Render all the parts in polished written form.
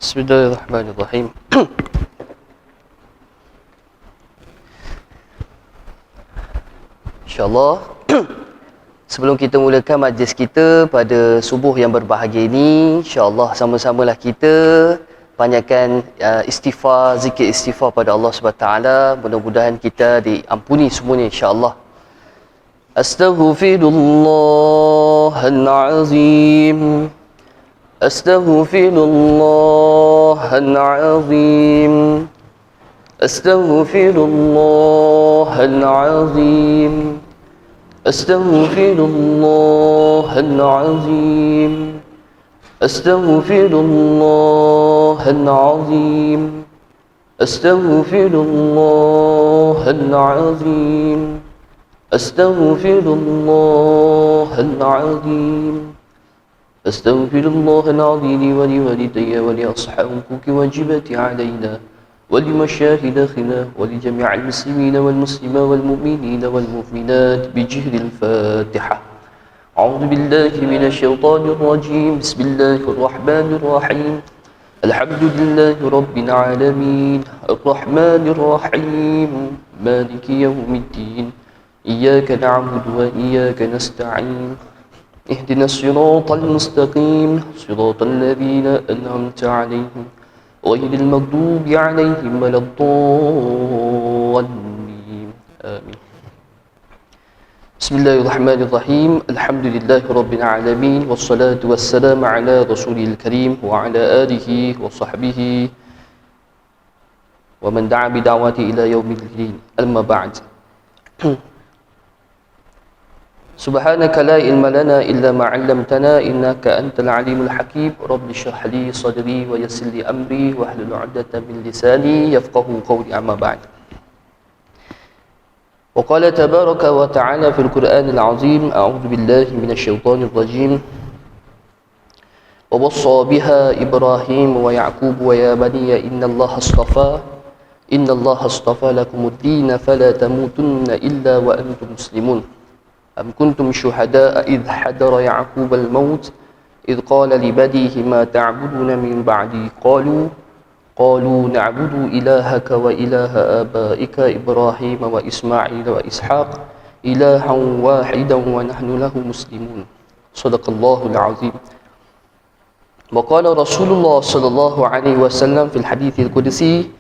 Bismillahirrahmanirrahim. InsyaAllah sebelum kita mulakan majlis kita pada subuh yang berbahagia ini, InsyaAllah sama-samalah kita panjatkan istighfar, zikir istighfar pada Allah SWT. Mudah-mudahan kita diampuni semuanya insyaAllah. Astaghfirullahalazim. Astaghfirullahalazim. Astaghfirullahalazim. Astaghfirullahalazim. Astaghfirullahalazim. Astaghfirullahalazim. Astaghfirullahalazim. أستغفر الله العظيم ولوالدي ولأصحاب الحقوق واجبات علينا ولمشاهدنا ولجميع المسلمين والمسلمات والمؤمنين والمؤمنات بجهد الفاتحة. أعوذ بالله من الشيطان الرجيم. بسم الله الرحمن الرحيم. الحمد لله رب العالمين الرحمن الرحيم مالك يوم الدين إياك نعبد وإياك نستعين اهدنا الصراط المستقيم صراط الذين أنعمت عليهم غير المغضوب عليهم ولا الضالين آمين. بسم الله الرحمن الرحيم. الحمد لله رب العالمين والصلاة والسلام على رسوله الكريم وعلى آله وصحبه ومن دعا بدعوته إلى يوم الدين. أما بعد. سبحانك لا علم لنا إلا ما علمتنا إنك أنت العليم الحكيم. رب اشرح لي صدري ويسر لي أمري واحلل عقدة من لساني يفقهوا قولي. أما بعد. وقال تبارك وتعالى في القرآن العظيم: أعوذ بالله من الشيطان الرجيم. ووصى بها إبراهيم ويعقوب ويا بني إن الله اصطفى لكم الدين فلا تموتن إلا وأنتم مسلمون. أم كنتم شهداء إذ حضر يعقوب الموت إذ قال لبنيه ما تعبدون من بعدي قالوا نعبد إلهك وإله آبائك إبراهيم وإسماعيل وإسحاق إلها واحدا ونحن له مسلمون. صدق الله العظيم. وقال رسول الله صلى الله عليه وسلم في الحديث القدسي: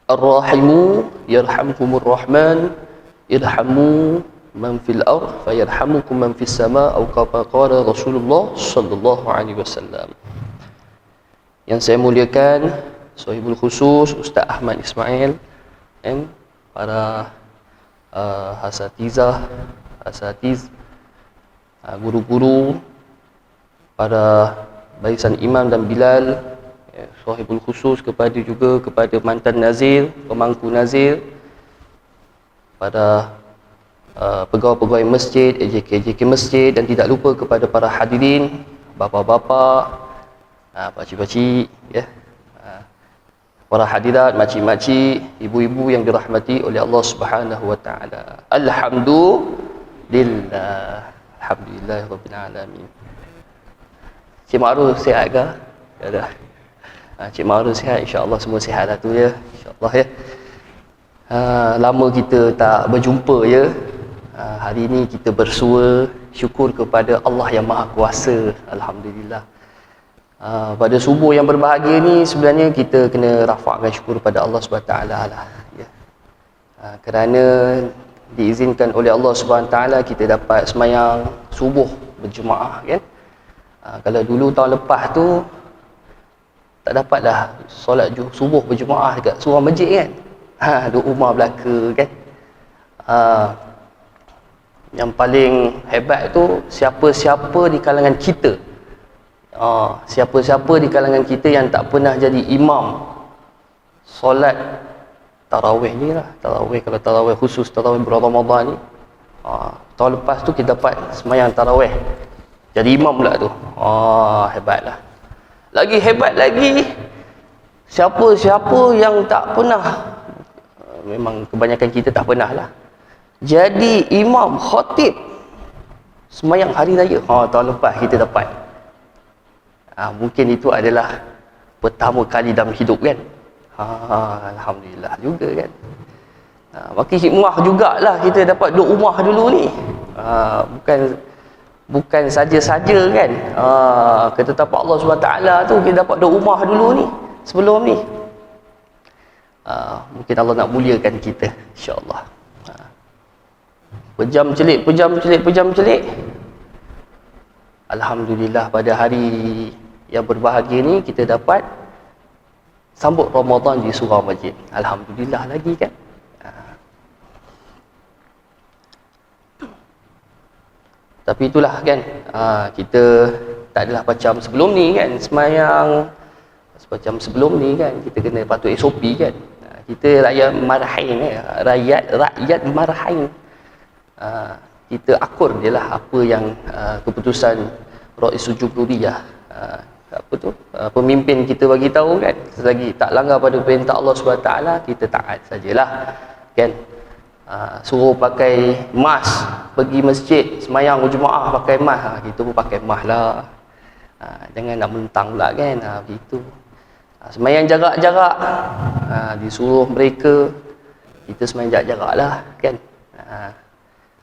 الراحمون يرحمكم الرحمن ارحموا man fil ard fayarhamukum man fis sama atau kama qala Rasulullah sallallahu alaihi wasallam. Yang saya muliakan sahibul khusus Ustaz Ahmad Ismail dan para asatiz, guru-guru, para barisan imam dan bilal, sahibul khusus kepada mantan nazir, pemangku nazir, pada pegawai-pegawai masjid, AJK masjid, dan tidak lupa kepada para hadirin, bapa-bapa, pakcik-pakcik, ya, para hadirat, makcik-makcik, ibu-ibu yang dirahmati oleh Allah Subhanahu wa taala. Alhamdulillah. Alhamdulillahirabbil alamin. Cik Ma'ruf sihat ke? Ya dah. Cik Ma'ruf sihat, insya-Allah semua sihat lah tu ya. Insya-Allah ya. Lama kita tak berjumpa ya. Hari ini kita bersua syukur kepada Allah yang Maha Kuasa. Alhamdulillah. Pada subuh yang berbahagia ni sebenarnya kita kena rafakkan syukur pada Allah SWT lah ya. Kerana diizinkan oleh Allah SWT kita dapat semayang subuh berjemaah kan. Kalau dulu tahun lepas tu tak dapatlah solat subuh berjemaah dekat surau masjid kan. Duk rumah belaka kan. Yang paling hebat tu siapa-siapa di kalangan kita, siapa-siapa di kalangan kita yang tak pernah jadi imam solat tarawih ni lah. Tarawih, kalau tarawih khusus tarawih bulan Ramadan ni, tahun lepas tu kita dapat semayang tarawih jadi imam pula tu. Hebatlah. Lagi hebat lagi, siapa-siapa yang tak pernah, memang kebanyakan kita tak pernah lah, jadi imam khatib semayang hari raya. Tahun lepas kita dapat. Mungkin itu adalah pertama kali dalam hidup kan. Alhamdulillah juga kan. Makin hikmah jugalah kita dapat duduk rumah dulu ni. Bukan saja-saja kan. Ketetapan Allah SWT tu kita dapat duduk rumah dulu ni sebelum ni. Mungkin Allah nak muliakan kita, insya-Allah. Pejam celik. Alhamdulillah pada hari yang berbahagia ni kita dapat sambut Ramadan di surau masjid. Alhamdulillah lagi kan. Tapi itulah kan, kita tak adalah macam sebelum ni kan, semayang macam sebelum ni kan, kita kena patuh SOP kan. Kita rakyat marhain, rakyat marhain. Kita akur je lah apa yang keputusan Ra'isul Jumhuriyah, pemimpin kita bagi tahu kan. Selagi tak langgar pada perintah Allah SWT, kita taat sajalah kan. Suruh pakai mask pergi masjid semayang berjemaah pakai mask, kita pun pakai mask lah. Jangan nak mentang pula kan, begitu. Semayang jarak-jarak, disuruh mereka kita semayang jarak-jarak lah kan.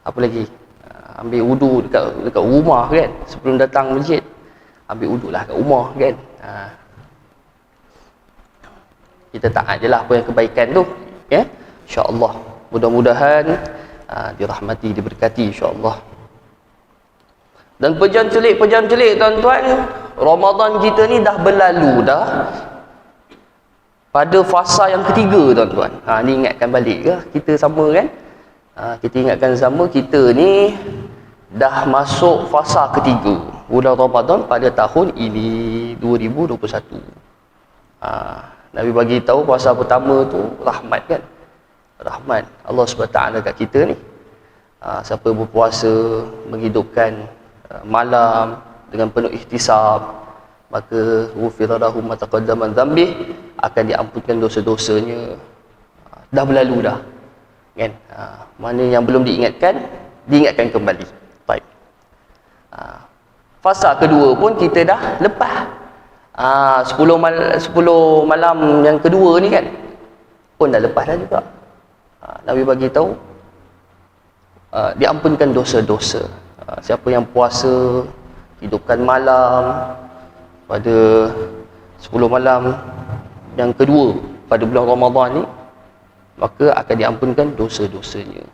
Apa lagi, ambil wudu dekat rumah kan, sebelum datang masjid ambil wudu lah kat rumah kan. Kita taat je lah apa yang kebaikan tu ya, insya-Allah. Mudah-mudahan dirahmati, diberkati insya-Allah. Dan pejam celik tuan-tuan, Ramadan kita ni dah berlalu dah pada fasa yang ketiga tuan-tuan. Ni ingatkan balik ke kita sama kan? Kita ingatkan sama, kita ni dah masuk fasa ketiga bulan Ramadan pada tahun ini 2021. Nabi bagi tahu puasa pertama tu rahmat kan. Rahmat Allah SWT kat kita ni. Siapa berpuasa menghidupkan malam dengan penuh ihtisab, maka ghufira lahu ma taqaddama min dhanbi, akan diampunkan dosa-dosanya. Dah berlalu dah kan. Mana yang belum diingatkan kembali. Baik. Fasa kedua pun kita dah lepas. 10 malam yang kedua ni kan pun dah lepas dah juga. Nabi bagi tahu diampunkan dosa-dosa. Siapa yang puasa hidupkan malam pada 10 malam yang kedua pada bulan Ramadan ni, maka akan diampunkan dosa-dosanya.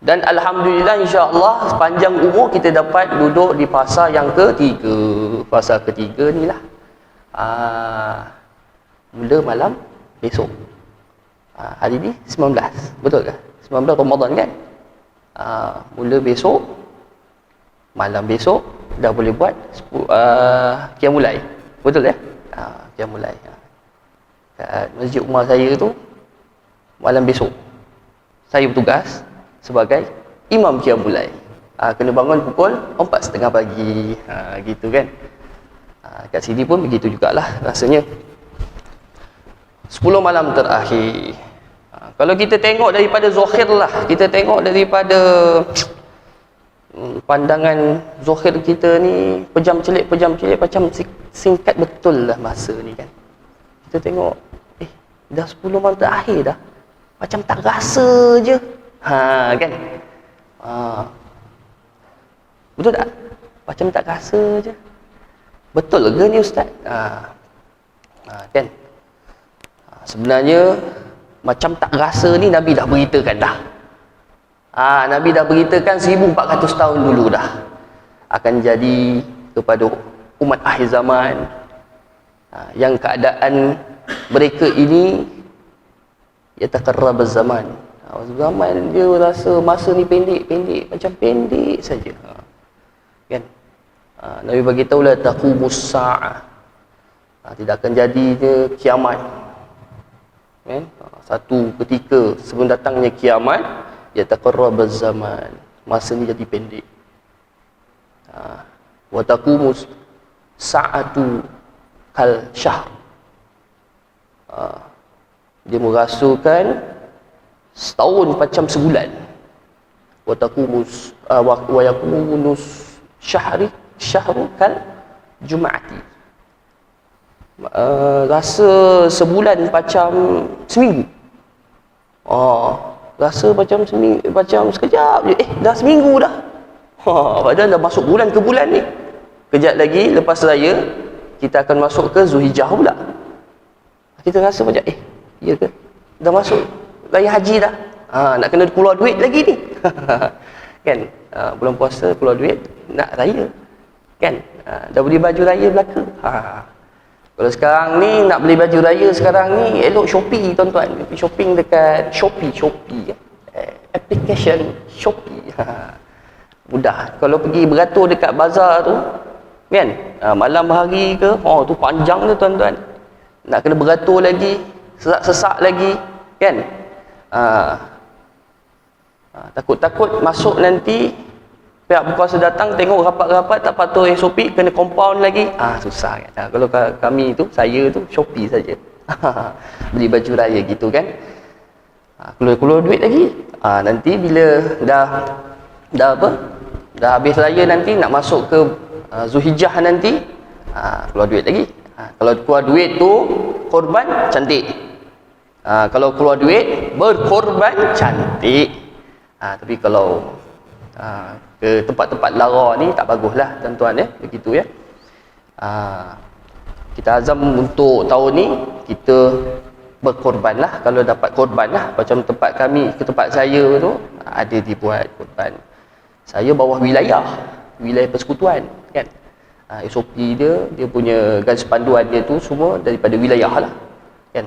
Dan alhamdulillah insya-Allah sepanjang umur kita dapat duduk di fasa yang ketiga. Fasa ketiga ni lah. Mula malam besok. Hari ni 19, betul ke? 19 Ramadan kan? Mula besok, malam besok dah boleh buat qiyamul-lail. Betul ya? Qiyamul-lail. Kat masjid rumah saya tu malam besok saya bertugas sebagai imam qiyamul-lail. Kena bangun pukul 4:30 pagi. Gitu kan? Kat sini pun begitu jugalah rasanya. 10 malam terakhir. Kalau kita tengok daripada zahir lah, kita tengok daripada pandangan zahir kita ni, pejam celik macam singkat betul lah masa ni kan. Kita tengok dah 10 malam terakhir dah, macam tak rasa je kan. Betul tak? Macam tak rasa je. Betul ke ni ustaz? Kan. Sebenarnya macam tak rasa ni Nabi dah beritakan dah. Nabi dah beritakan 1400 tahun dulu dah akan jadi kepada umat akhir zaman, yang keadaan mereka ini yataqarrab zaman. Zaman dia rasa masa ni pendek macam pendek saja. Kan? Nabi bagi tahu la taqumus saah. Tidak akan jadinya kiamat. Kan? Satu ketika sebelum datangnya kiamat, yataqarrab zaman, masa ni jadi pendek. Wa taqumus sa'atu kal syahr. Dia merasukan setahun macam sebulan. Wa taqumus wa yaqumunus syahru kal jum'ati. rasa sebulan macam seminggu. Rasa macam seminggu, macam sekejap je, dah seminggu dah. Padahal dah masuk bulan ke bulan ni. Kejap lagi lepas raya kita akan masuk ke Zulhijjah pula. Kita rasa macam ya ke? Dah masuk raya haji dah. Nak kena keluar duit lagi ni. Kan? Bulan puasa keluar duit nak raya. Kan? Dah beli baju raya belaka. Kalau sekarang ni nak beli baju raya sekarang ni, elok Shopee tuan-tuan. Pergi shopping dekat Shopee application Shopee. Mudah. Kalau pergi beratur dekat bazar tu kan, malam hari ke, tu panjang tu tuan-tuan. Nak kena beratur lagi, sesak lagi kan. Takut-takut masuk nanti pihak berkuasa datang tengok rapat-rapat tak patuh SOP, kena compound lagi. Susah kan. Kalau kami tu, saya tu Shopee saja. Beli baju raya gitu kan. Keluar duit lagi. Nanti bila dah habis raya nanti nak masuk ke Zulhijjah nanti, keluar duit lagi. Kalau keluar duit tu korban cantik. Kalau keluar duit berkorban cantik. Tapi kalau ke tempat-tempat lara ni tak baguslah tuan-tuan ya, begitu ya. Kita azam untuk tahun ni kita berkorbanlah, kalau dapat korbanlah. Macam tempat kami, ke tempat saya tu ada dibuat korban. Saya bawah wilayah persekutuan kan. SOP dia punya garis panduan dia tu semua daripada wilayah lah kan.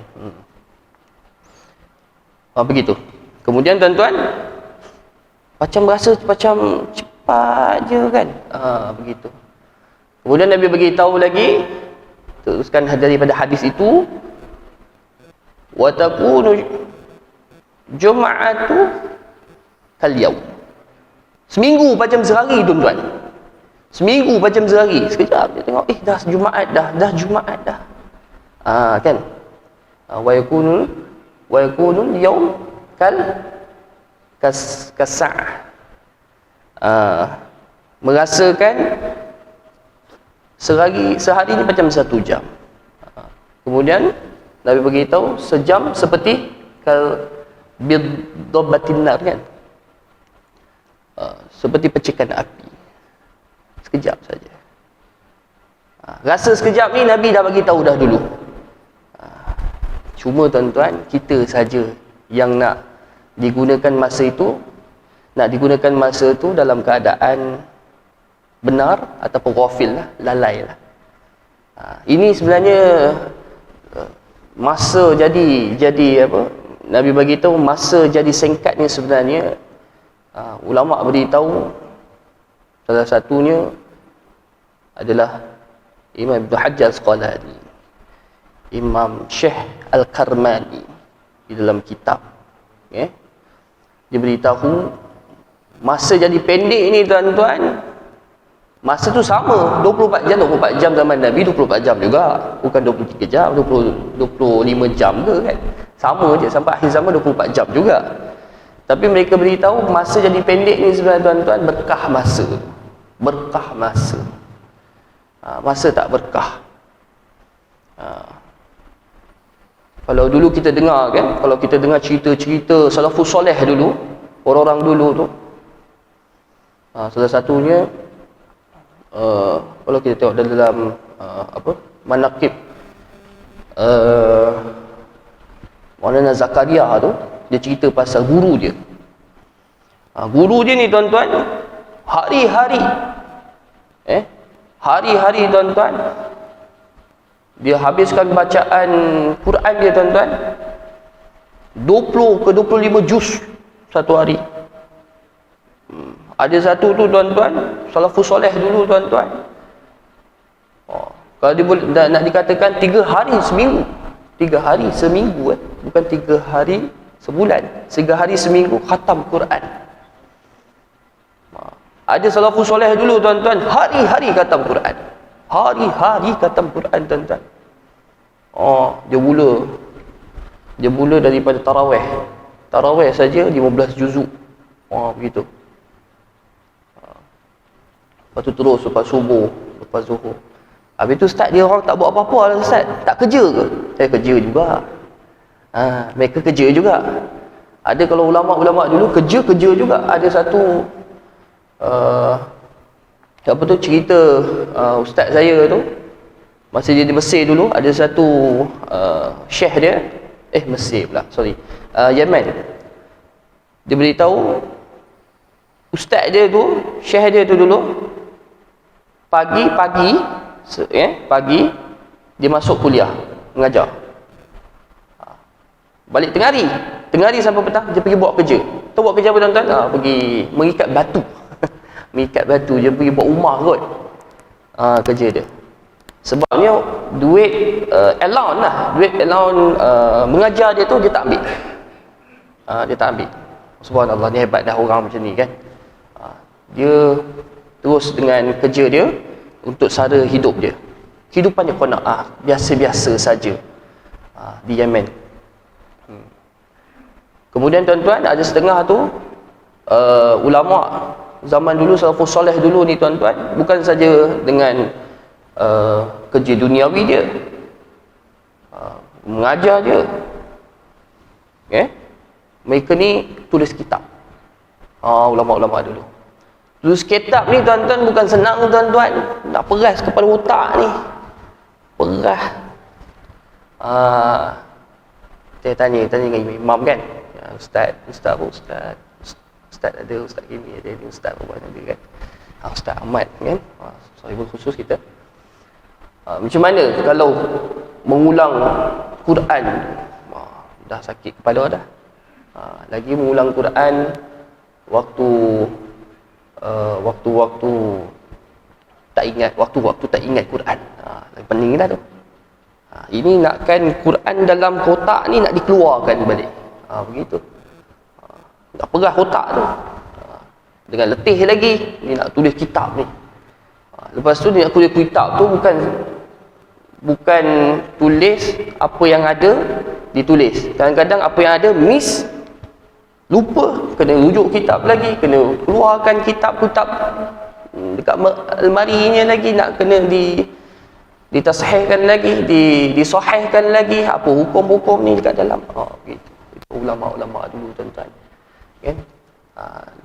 Begitu. Kemudian tuan-tuan macam rasa macam cepat je kan. Begitu. Kemudian Nabi beritahu lagi, teruskan daripada hadis itu, wa takunu jum'atu kal yaum. Seminggu macam sehari tuan-tuan. Seminggu macam sehari. Sekejap dia tengok, dah Jumaat dah. Kan? Wa yakunu yaum kasa'ah. Merasakan sehari ni macam 1 jam. Kemudian Nabi beritahu sejam seperti kal biddabatin nar kan. Seperti percikan api. Sekejap saja. Rasa sekejap ni Nabi dah bagi tahu dah dulu. Cuma tuan-tuan, kita saja yang nak digunakan masa itu, dalam keadaan benar ataupun ghafil lah, lalai lah. Ini sebenarnya masa jadi apa? Nabi bagi tahu masa jadi singkat ni sebenarnya, ulama beritahu salah satunya adalah Imam Ibn Hajar Asqalani, Imam Syekh Al-Karmani di dalam kitab. Dia beritahu masa jadi pendek ni tuan-tuan, masa tu sama 24 jam zaman Nabi 24 jam juga, bukan 23 jam, 25 jam ke kan, sama je sampai akhir zaman 24 jam juga. Tapi mereka beritahu masa jadi pendek ni sebenarnya tuan-tuan berkah masa. Masa tak berkah. Kalau dulu kita dengar kan, kalau kita dengar cerita-cerita salafus soleh dulu, orang-orang dulu tu, salah satunya kalau kita tengok dalam manaqib Maulana Zakaria tu, dia cerita pasal guru dia. Guru dia ni tuan-tuan, hari-hari tuan-tuan, dia habiskan bacaan Quran dia tuan-tuan 20 ke 25 juz satu hari. Ada satu tu tuan-tuan, salafus soleh dulu tuan-tuan, kalau dia boleh, nak dikatakan 3 hari seminggu, bukan 3 hari sebulan, 3 hari seminggu khatam Quran. Ada salafus soleh dulu tuan-tuan, hari-hari khatam Quran, tuan-tuan. Dia mula daripada tarawih saja 15 juzuk. Begitu. Lepas tu terus lepas subuh, lepas zuhur. Habis tu ustaz, dia orang tak buat apa-apa lah ustaz. Tak kerja ke? Kerja juga. Mereka kerja juga. Ada kalau ulama-ulama dulu kerja juga. Ada satu apa tu cerita ustaz saya tu masa dia di Mesir dulu, ada satu syekh dia, Mesir pula, sorry, Yemen. Dia beritahu ustaz dia tu, syekh dia tu dulu pagi dia masuk kuliah mengajar, balik tengah hari sampai petang dia pergi buat kerja. Tahu buat kerja apa tuan-tuan? Pergi mengikat batu mengikat batu, dia pergi buat rumah kot. Kerja dia, sebabnya duit allowance lah, duit allowance mengajar dia tu dia tak ambil. Subhanallah, ni hebat dah orang macam ni kan. Dia terus dengan kerja dia untuk sara hidup dia, hidupannya qanaah, biasa-biasa saja di Yemen. Kemudian tuan-tuan, ada setengah tu ulama zaman dulu, salafus soleh dulu ni tuan-tuan, bukan saja dengan kerja duniawi dia, mengajar dia, mereka ni tulis kitab. Ulama-ulama dulu tulis kitab ni tuan-tuan, bukan senang tuan-tuan, nak peras kepala otak ni, peras. Saya tanya dengan imam kan, ustaz ada, ustaz ini ada, ustaz apa ada kan, Ustaz Ahmad kan, sahibul khusus kita. Macam mana kalau mengulang Quran, dah sakit kepala dah, lagi mengulang Quran waktu tak ingat Quran, lagi pening dah tu. Ini nakkan Quran dalam kotak ni nak dikeluarkan balik, begitu. Nak perah kotak tu, dengan letih lagi ni nak tulis kitab ni. Lepas tu dia nak tulis kitab tu bukan tulis apa yang ada ditulis. Kadang-kadang apa yang ada lupa, kena rujuk kitab lagi, kena keluarkan kitab-kitab dekat almarinya lagi, nak kena ditasahihkan lagi, disahihkan lagi apa hukum-hukum ni dekat dalam. Gitu. Itu ulama-ulama dulu tuan-tuan. Kan?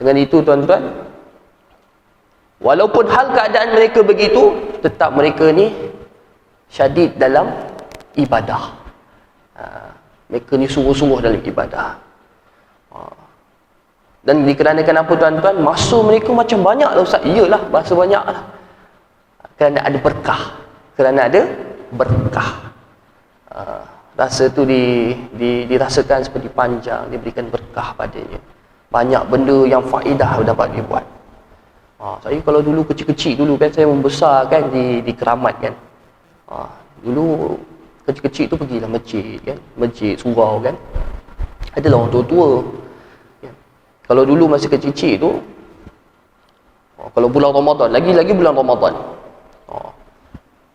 Dengan itu tuan-tuan, walaupun hal keadaan mereka begitu, tetap mereka ni syadid dalam ibadah. Mereka ni sungguh-sungguh dalam ibadah. Dan dikarenakan apa tuan-tuan? Masa mereka macam banyak lah ustaz. Iyalah, masa banyak lah. Kerana ada berkah. Rasa tu dirasakan seperti panjang, diberikan berkah padanya. Banyak benda yang faedah dapat dibuat. Saya kalau dulu kecil-kecil dulu kan, saya membesar kan di Keramat kan. Dulu kecil-kecil tu pergilah masjid kan, masjid surau kan. Adalah orang tua-tua. Kalau dulu masih kecil-kecil tu, kalau bulan Ramadan, lagi bulan Ramadan,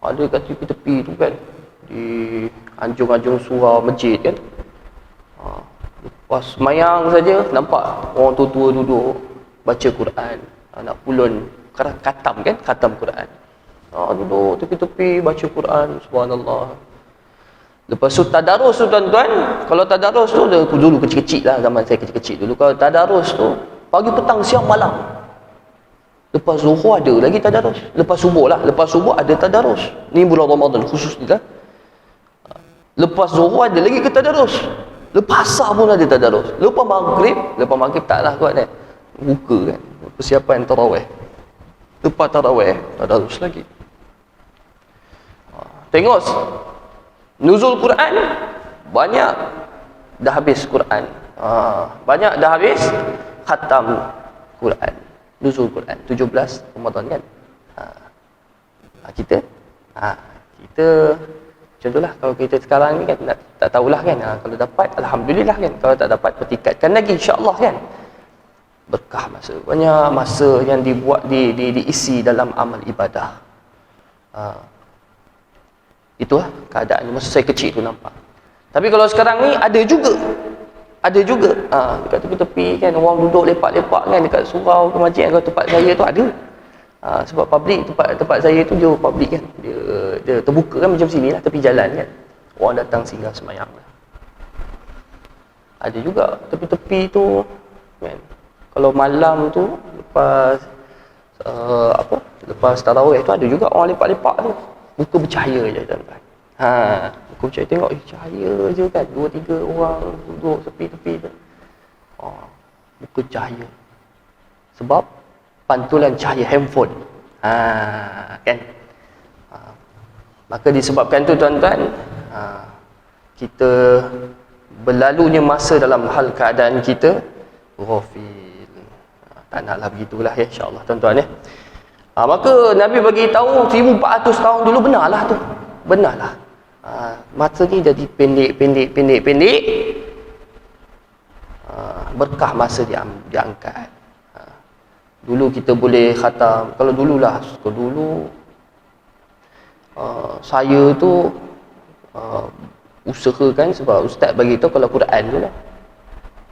ada kat tepi-tepi tu kan, di anjung-anjung surau masjid kan, lepas semayang saja nampak orang tua-tua duduk baca Quran, anak pulun khatam kan, khatam Quran, duduk tepi-tepi baca Quran. Subhanallah. Lepas tu tadarus tu tuan-tuan, kalau tadarus tu dulu kecil-kecil lah, zaman saya kecil-kecil dulu, kalau tadarus tu pagi, petang, siang, malam. Lepas zuhur ada lagi tadarus, lepas subuh ada tadarus. Ni bulan Ramadan khusus ni lah. Lepas zuhur ada lagi ke tadarus, lepas asar pun ada tadarus, lepas maghrib taklah kuat kan, buka kan, persiapan tarawih, lepas tarawih tadarus lagi. Tengok nuzul Quran, banyak dah habis Quran, banyak dah habis khatam Quran, nuzul Quran 17 Ramadan kan. Kita contohlah, kalau kita sekarang ni kan tak tahulah kan, kalau dapat alhamdulillah kan, kalau tak dapat pertikatkan lagi insya-Allah kan. Berkah masa, banyak masa yang diisi dalam amal ibadah. Itulah keadaan masa saya kecil tu nampak. Tapi kalau sekarang ni ada juga dekat tepi-tepi kan, orang duduk lepak-lepak kan dekat surau ke masjid. Kalau tempat saya tu ada, sebab public, tempat saya tu dia public kan, dia dia terbuka kan, macam sini lah, tepi jalan kan, orang datang singgah semayang lah. Ada juga tepi-tepi tu kan, kalau malam tu lepas lepas tarawih tu ada juga orang lepak-lepak tu, muka bercahaya je tuan-tuan. Muka bercahaya, tengok cahaya je kan, 2-3 orang duduk tepi-tepi tu. Muka cahaya sebab pantulan cahaya handphone. Kan? Maka disebabkan tu tuan-tuan, kita berlalunya masa dalam hal keadaan kita ghafil. Tak naklah begitulah ya, insya-Allah tuan-tuan ya. Maka Nabi bagi tahu 1400 tahun dulu benarlah tu. Benarlah. Masa ni jadi pendek. Berkah masa diangkat. Dulu kita boleh khatam, kalau dulu saya tu usahakan, sebab ustaz bagi tahu kalau Quran tu lah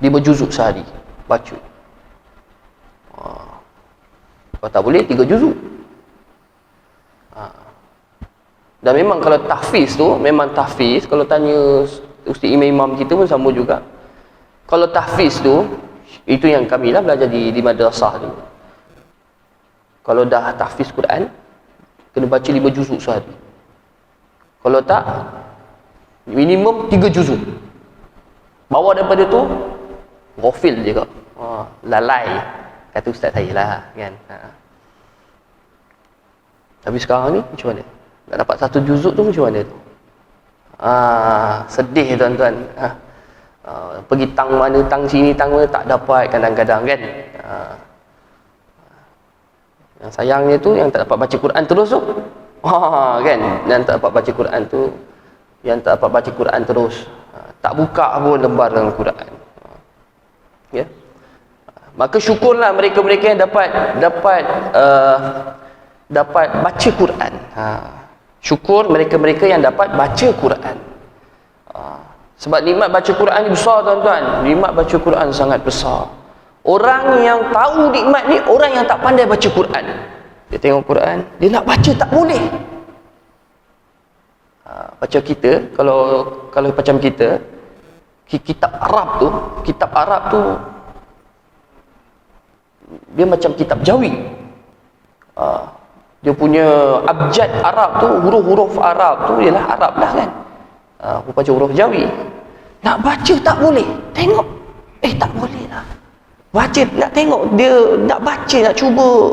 5 juzuk sehari baca. Kalau tak boleh 3 juzuk. Dan memang kalau tahfiz tu, memang tahfiz, kalau tanya ustaz imam-imam kita pun sama juga. Kalau tahfiz tu, itu yang kami lah belajar di madrasah tu. Kalau dah tahfiz Quran, kena baca 5 juzuk sehari. Kalau tak, minimum 3 juzuk. Bawah daripada tu, ghafil je kau. Lalai, kata ustaz saya lah kan. Tapi sekarang ni macam mana? Nak dapat 1 juzuk tu macam mana tu? Sedih tuan-tuan. Pergi tang mana, tang sini, tang mana, tak dapat kadang-kadang kan. Yang sayangnya tu yang tak dapat baca Quran terus tu. Kan, yang tak dapat baca Quran tu, yang tak dapat baca Quran terus, tak buka pun lembaran Quran. Ya. Maka syukurlah mereka-mereka yang dapat baca Quran. Syukur mereka-mereka yang dapat baca Quran. Sebab nikmat baca Quran ni besar tuan-tuan. Nikmat baca Quran sangat besar. Orang yang tahu nikmat ni orang yang tak pandai baca Quran. Dia tengok Quran, dia nak baca tak boleh. Macam kita, kalau macam kita, kitab Arab tu dia macam kitab Jawi. Dia punya abjad Arab tu, huruf-huruf Arab tu ialah Arab lah kan. Baca huruf Jawi. Nak baca tak boleh. Tengok, tak boleh lah. Baca, nak tengok, dia nak baca, nak cuba.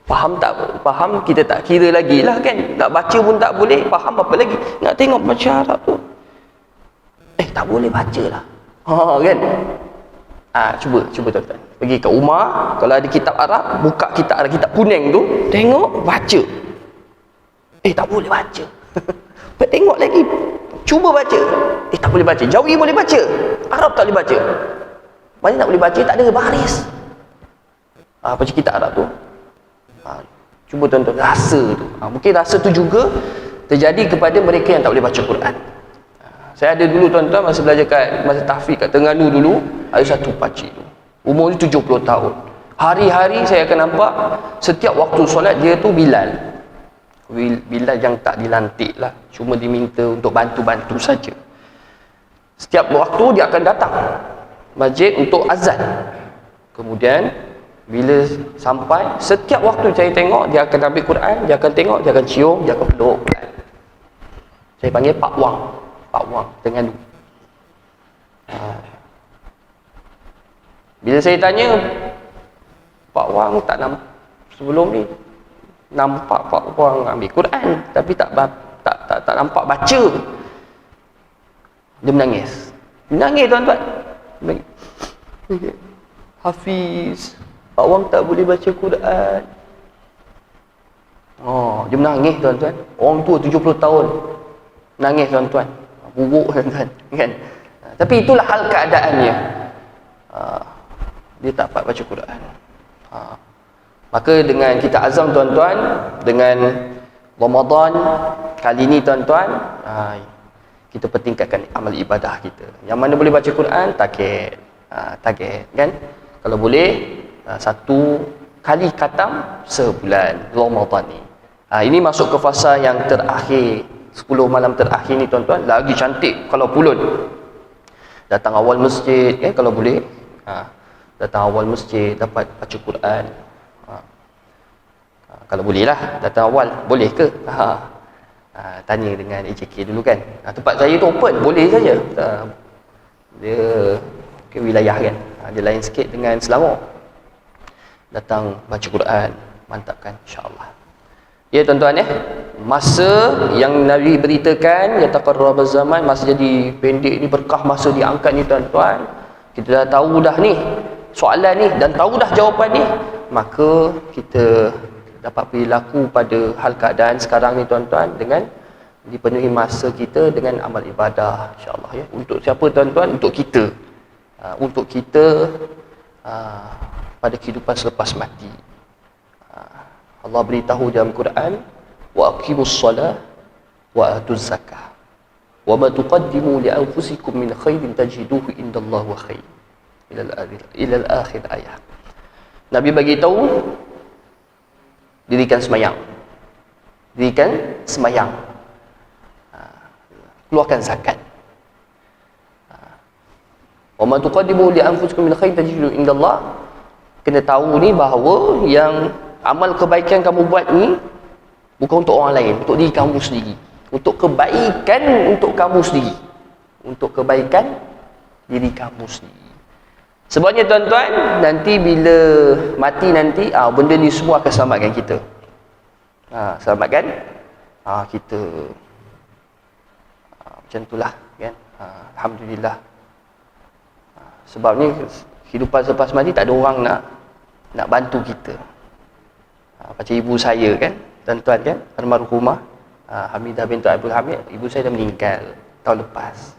Faham tak? Faham kita tak kira lagi lah kan. Nak baca pun tak boleh, faham apa lagi. Nak tengok baca Arab tu. Tak boleh baca lah. Kan? Cuba tuan-tuan. Pergi ke rumah, kalau ada kitab Arab, buka kitab kuning tu, tengok, baca. Tak boleh baca. Tengok lagi, cuba baca. Tak boleh baca. Jawi boleh baca, Arab tak boleh baca. Mana tak boleh baca, tak ada baris. Baca kitab Arab tu. Cuba tuan-tuan rasa tu. Mungkin rasa tu juga terjadi kepada mereka yang tak boleh baca Quran. Saya ada dulu tuan-tuan masa belajar masa tahfiz kat Terengganu dulu, ada satu pakcik tu. Umur dia 70 tahun. Hari-hari saya akan nampak setiap waktu solat dia tu Bilal. Bilal yang tak dilantik lah, cuma diminta untuk bantu-bantu saja. Setiap waktu dia akan datang masjid untuk azan. Kemudian bila sampai, setiap waktu saya tengok dia akan ambil Quran, dia akan tengok, dia akan cium, dia akan peluk Quran. Saya panggil Pak Wang Terengganu. Bila saya tanya, Pak Wang tak nampak sebelum ni, nampak Pak Wang ambil Quran tapi tak nampak baca. Dia menangis tuan-tuan. Hafiz, Pak Wang tak boleh baca Quran. Dia menangis tuan-tuan. Orang tua 70 tahun nangis tuan-tuan. Buruk tuan-tuan kan. Tapi itulah hal keadaannya. Dia tak dapat baca Quran. Maka dengan kita azam tuan-tuan, dengan Ramadan kali ni tuan-tuan, kita pertingkatkan amal ibadah kita. Yang mana boleh baca Quran, target kan. Kalau boleh 1 kali khatam sebulan Ramadan ni. Ini masuk ke fasa yang terakhir, 10 malam terakhir ni tuan-tuan, lagi cantik kalau pulun. Datang awal masjid, kalau boleh. Datang awal masjid, dapat baca Quran. Kalau boleh lah, datang awal, boleh ke? Tanya dengan AJK dulu kan. Tempat saya tu open, boleh saja. Dia ke wilayah kan. Dia lain sikit dengan Selangor. Datang baca Quran, mantapkan insya-Allah. Ya tuan-tuan masa yang Nabi beritakan ya taqarrabaz zaman, masa jadi pendek ni, berkah masa diangkat ni tuan-tuan. Kita dah tahu dah ni soalan ni dan tahu dah jawapan ni, maka kita dapat perilaku pada hal keadaan sekarang ni tuan-tuan dengan dipenuhi masa kita dengan amal ibadah insya-Allah ya. Untuk siapa tuan-tuan? Untuk kita. Untuk kita pada kehidupan selepas mati. Allah beritahu dalam Quran, wa aqimus solah wa atuz zakah wa ma tuqaddimu li anfusikum min khairin tajiduhu indallahi wa khair ila al-akhir ayat. Nabi bagi tahu dirikan semayang. Dirikan semayang. Keluarkan zakat. Wa ma tuqaddimu li anfusikum min khairin tajiduhu indallah. Kena tahu ni bahawa yang amal kebaikan kamu buat ni bukan untuk orang lain, untuk diri kamu sendiri. Untuk kebaikan untuk kamu sendiri. Untuk kebaikan diri kamu sendiri. Sebabnya tuan-tuan, nanti bila mati nanti, benda ni semua akan selamatkan kita. Selamatkan kita. Macam itulah kan. Alhamdulillah. Sebab ni kehidupan selepas mati tak ada orang nak bantu kita. Macam ibu saya kan, tuan-tuan kan, almarhumah Hamidah bintu Abdul Hamid, ibu saya dah meninggal tahun lepas.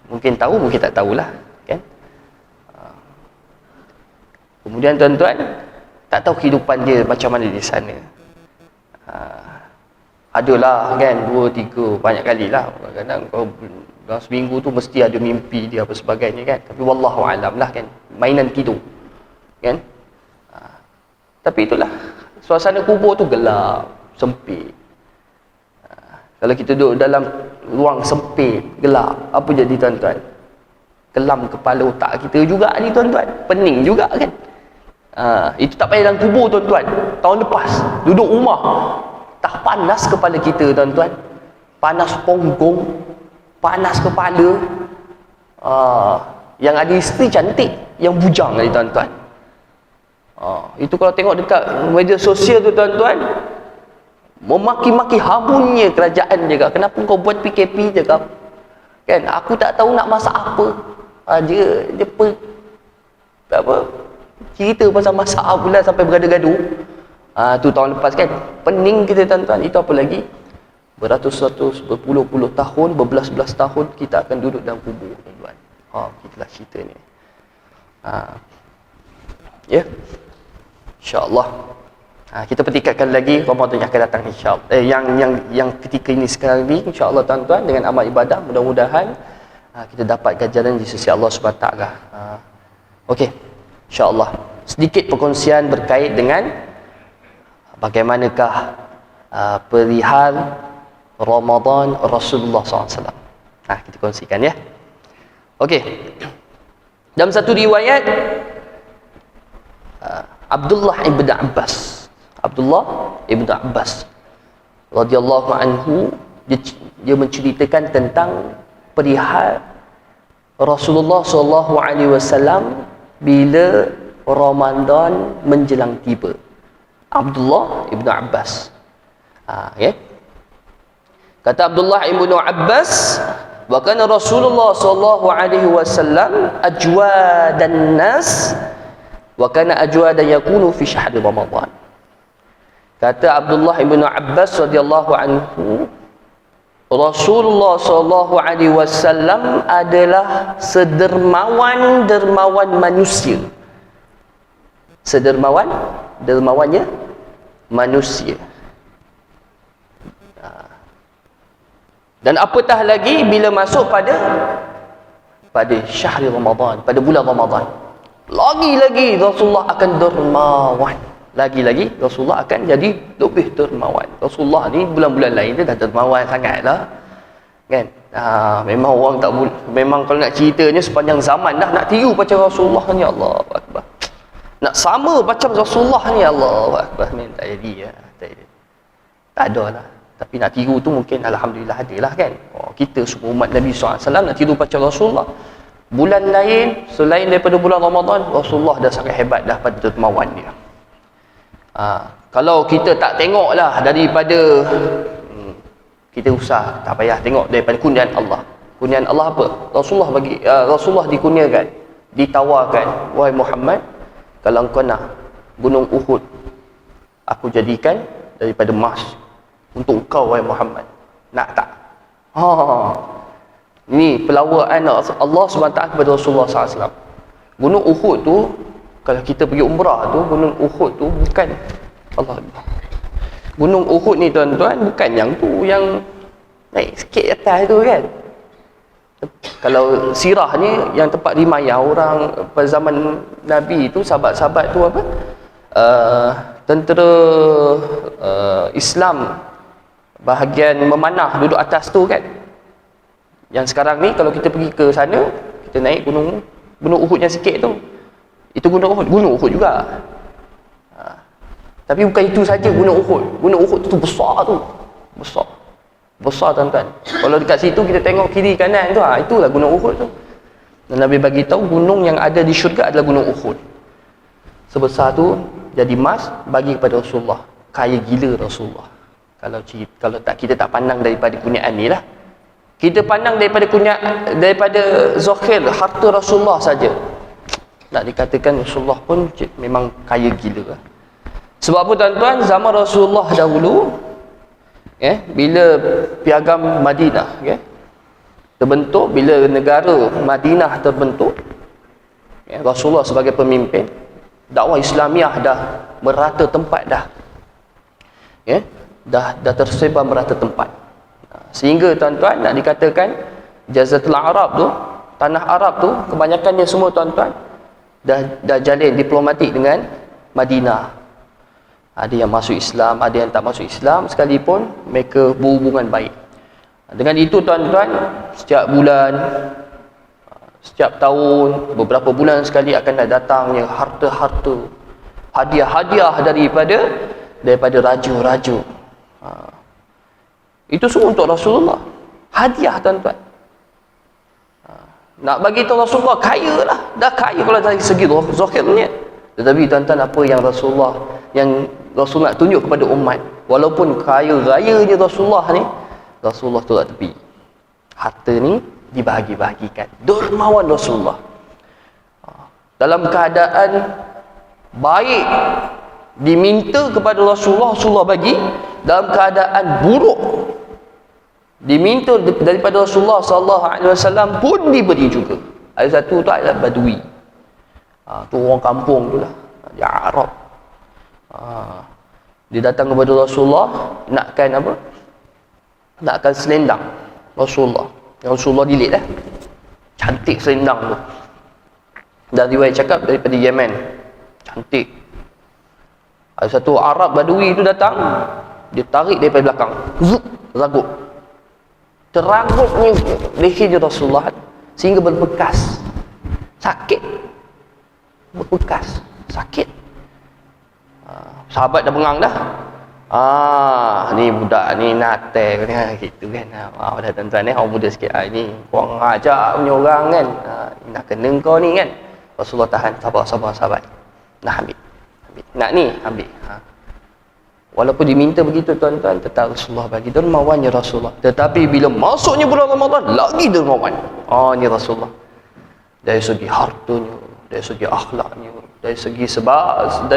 Mungkin tahu, mungkin tak tahulah kan. Kemudian tuan-tuan, tak tahu kehidupan dia macam mana di sana. Adalah kan 2, 3 banyak kali lah. Kadang-kadang dalam seminggu tu mesti ada mimpi dia apa sebagainya kan. Tapi wallahu alam lah kan, mainan tidur kan. Tapi itulah, suasana kubur tu gelap, sempit. Kalau kita duduk dalam ruang sempit, gelap, apa jadi tuan-tuan? Kelam kepala otak kita juga ni tuan-tuan, pening juga kan. Itu tak payah dalam kubur tuan-tuan. Tahun lepas duduk rumah, tak panas kepala kita tuan-tuan, panas punggung, panas kepala. Yang ada isteri cantik, yang bujang ni tuan-tuan. Itu kalau tengok dekat media sosial tu tuan-tuan, memaki-maki hamunnya kerajaan je kak. Kenapa kau buat PKP je kak? Kan aku tak tahu nak masak apa. Dia cerita pasal masak pula sampai bergaduh-gaduh. Tu tahun lepas kan. Pening kita tuan-tuan. Itu apa lagi? Beratus-ratus, berpuluh-puluh tahun, berbelas-belas tahun kita akan duduk dalam kubur tuan-tuan. Itulah cerita ni. Ya. InsyaAllah. Kita petikatkan lagi Ramadan yang akan datang insyaAllah. Yang ketika ini sekarang ni insyaAllah tuan-tuan, dengan amal ibadah mudah-mudahan kita dapat ganjaran di sisi Allah SWT. Okey, insyaAllah sedikit perkongsian berkait dengan bagaimanakah perihal Ramadan Rasulullah SAW. Kita kongsikan ya. Okey, dalam satu riwayat Abdullah ibn Abbas radhiyallahu anhu, dia menceritakan tentang perihal Rasulullah sallallahu alaihi wasallam bila Ramadan menjelang tiba. Abdullah ibn Abbas. Kata Abdullah ibn Abbas, wa kana Rasulullah sallallahu alaihi wasallam ajwadan nas wa kana ajwadan yakunu fi syahr Ramadan. Kata Abdullah ibn Abbas radhiyallahu anhu, Rasulullah sallallahu alaihi wasallam adalah sedermawan manusia. Dermawannya manusia. Dan apatah lagi bila masuk pada syahr Ramadan, pada bulan Ramadan, lagi Rasulullah akan dermawan. lagi-lagi Rasulullah akan jadi lebih dermawan. Rasulullah ni bulan-bulan lain dia dah dermawan sangatlah. Kan? Memang orang tak boleh, memang kalau nak ceritanya sepanjang zaman dah nak tiru macam Rasulullah ni, Allahu akbar. Nak sama macam Rasulullah ni, Allahu akbar. Tak jadi ya. Tak ada lah. Tapi nak tiru tu mungkin alhamdulillah adalah kan. Kita semua umat Nabi SAW nak tiru macam Rasulullah. Bulan lain selain daripada bulan Ramadan, Rasulullah dah sangat hebat dah pada dermawan dia. Kalau kita tak tengok lah daripada kita usah tak payah tengok daripada kurniaan Allah. Kurniaan Allah apa? Rasulullah dikurniakan, ditawarkan, wahai Muhammad, kalau engkau nak gunung Uhud aku jadikan daripada emas untuk engkau wahai Muhammad. Nak tak? Ini pelawaan Allah SWT kepada Rasulullah SAW. Gunung Uhud tu, kalau kita pergi umrah tu, gunung Uhud tu bukan Allah. Gunung Uhud ni tuan-tuan bukan yang tu yang naik sikit atas tu kan. Kalau sirah ni yang tempat rimayah orang pada zaman Nabi tu, sahabat-sahabat tu apa? Tentera Islam bahagian memanah duduk atas tu kan. Yang sekarang ni kalau kita pergi ke sana, kita naik gunung Uhud yang sikit tu, itu gunung Uhud juga. Tapi bukan itu saja gunung Uhud tu besar tu. Besar tuan-tuan. Kalau dekat situ kita tengok kiri kanan tu, itulah gunung Uhud tu. Dan Nabi bagi tahu gunung yang ada di syurga adalah gunung Uhud. Sebesar tu jadi emas bagi kepada Rasulullah. Kaya gila Rasulullah. Kalau tak, kita tak pandang daripada kurniaan ni lah. Kita pandang daripada zahir harta Rasulullah saja. Nak dikatakan Rasulullah pun memang kaya gila lah. Sebab apa tuan-tuan, zaman Rasulullah dahulu, bila piagam Madinah terbentuk, bila negara Madinah terbentuk, Rasulullah sebagai pemimpin, dakwah Islamiah dah merata tempat dah. Dah tersebar merata tempat. Sehingga tuan-tuan nak dikatakan Jaziratul Arab tu, tanah Arab tu, kebanyakannya semua tuan-tuan dah jalin diplomatik dengan Madinah. Ada yang masuk Islam, ada yang tak masuk Islam, sekalipun mereka berhubungan baik. Dengan itu tuan-tuan, setiap bulan, setiap tahun, beberapa bulan sekali akan datangnya harta-harta, hadiah-hadiah daripada raja-raja. Itu semua untuk Rasulullah. Hadiah tuan-tuan. Nak bagi tahu Rasulullah kaya lah. Dah kaya kalau dari segi zahirnya. Tetapi tuan-tuan, apa yang Rasulullah nak tunjuk kepada umat, walaupun kaya rayanya Rasulullah ni, Rasulullah tolak tepi. Harta ni dibahagi-bahagikan. Dermawan Rasulullah. Dalam keadaan baik diminta kepada Rasulullah, Rasulullah bagi. Dalam keadaan buruk diminta daripada Rasulullah SAW pun diberi juga. Ada satu tu adalah Badui. Tu orang kampung tu lah, dia Arab. Dia datang kepada Rasulullah nakkan apa? Nakkan selendang Rasulullah. Rasulullah dilit lah. Cantik selendang tu. Dan riwayat cakap daripada Yemen. Cantik. Ada satu Arab Badui tu datang, dia tarik daripada belakang. Zup, ragut. Teragutnya leher Rasulullah sehingga berbekas. Sakit. Berbekas. Sakit. Sahabat dah bengang dah. Ni budak ni natal gitu kan. Dah tuan-tuan orang muda sikit. Ni kurang ajar punya orang kan. Nak kena kau ni kan. Rasulullah tahan, sabar sahabat. Nak ambil. Nak ni ambil. Walaupun diminta begitu tuan-tuan, tetap Rasulullah bagi. Dermawannya Rasulullah. Tetapi bila masuknya bulan Ramadan, lagi dermawan. Ni Rasulullah. Dari segi hartanya, dari segi akhlaknya, dari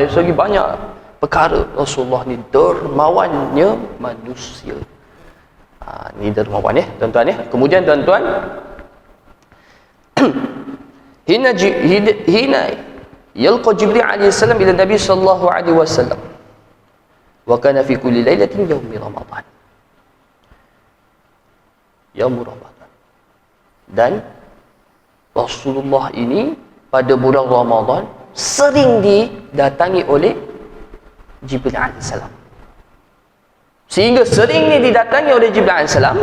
segi banyak perkara, Rasulullah ni dermawannya manusia. Ni dermawan tuan-tuan Kemudian tuan-tuan, hina yalqa Jibril alaihi salam ila Nabi sallallahu alaihi wasallam. Wa kana fi kulli lailatin yaumi Ramadan. Yaum Ramadan. Dan Rasulullah ini pada bulan Ramadan sering didatangi oleh Jibril alaihissalam. Sehingga seringnya didatangi oleh Jibril alaihissalam.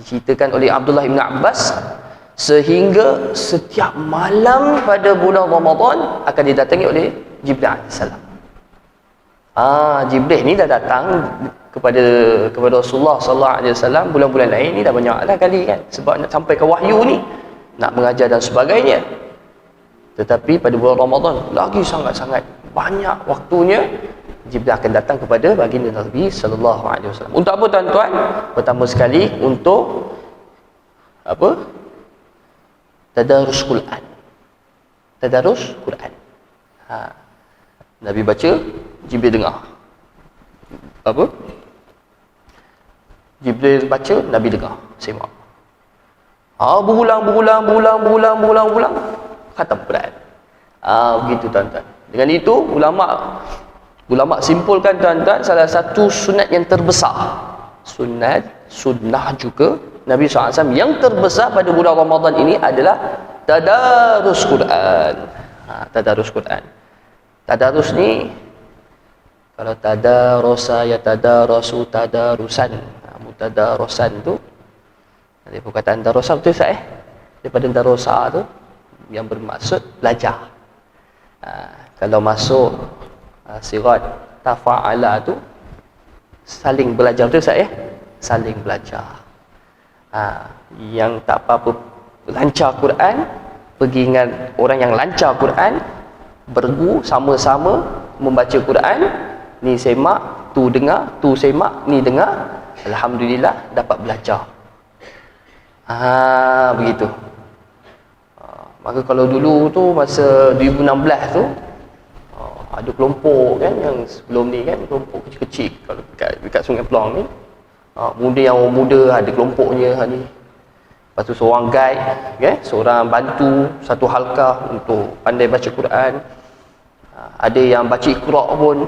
Diceritakan oleh Abdullah bin Abbas, sehingga setiap malam pada bulan Ramadan akan didatangi oleh Jibril alaihissalam. Jibril ni dah datang kepada Rasulullah sallallahu alaihi wasallam. Bulan-bulan lain ni dah banyaklah kali kan, sebab nak sampai ke wahyu ni, nak mengajar dan sebagainya. Tetapi pada bulan Ramadan lagi sangat-sangat banyak waktunya Jibril akan datang kepada baginda Nabi sallallahu alaihi wasallam. Untuk apa tuan-tuan? Pertama sekali untuk apa? Tadarus Quran. Tadarus Quran. Nabi baca, Jibril dengar. Apa? Jibril baca, Nabi dengar, semak. Berulang khatam Quran. Begitu tuan-tuan. Dengan itu ulama simpulkan tuan-tuan, salah satu sunat yang terbesar, sunnah juga Nabi SAW yang terbesar pada bulan Ramadan ini adalah tadarus Quran. Tadarus Quran. Tadarus ni, kalau tadarosa ya tadarasu tadarusan. Mutadarosan tu dari perkataan darosa, betul tak daripada darosa tu yang bermaksud belajar. Kalau masuk sirat tafa'ala tu saling belajar, betul tak saling belajar. Yang tak apa-apa lancar Quran, pergi dengan orang yang lancar Quran, bergu sama-sama membaca Quran, ni semak, tu dengar, tu semak, ni dengar, alhamdulillah dapat belajar. Begitu. Maka kalau dulu tu masa 2016 tu ada kelompok kan yang sebelum ni kan, kelompok kecil-kecil kalau dekat Sungai Pelang ni, orang muda ada kelompoknya ni. Lepas tu seorang guide kan, seorang bantu satu halqah untuk pandai baca Quran. Ada yang baca Iqra pun.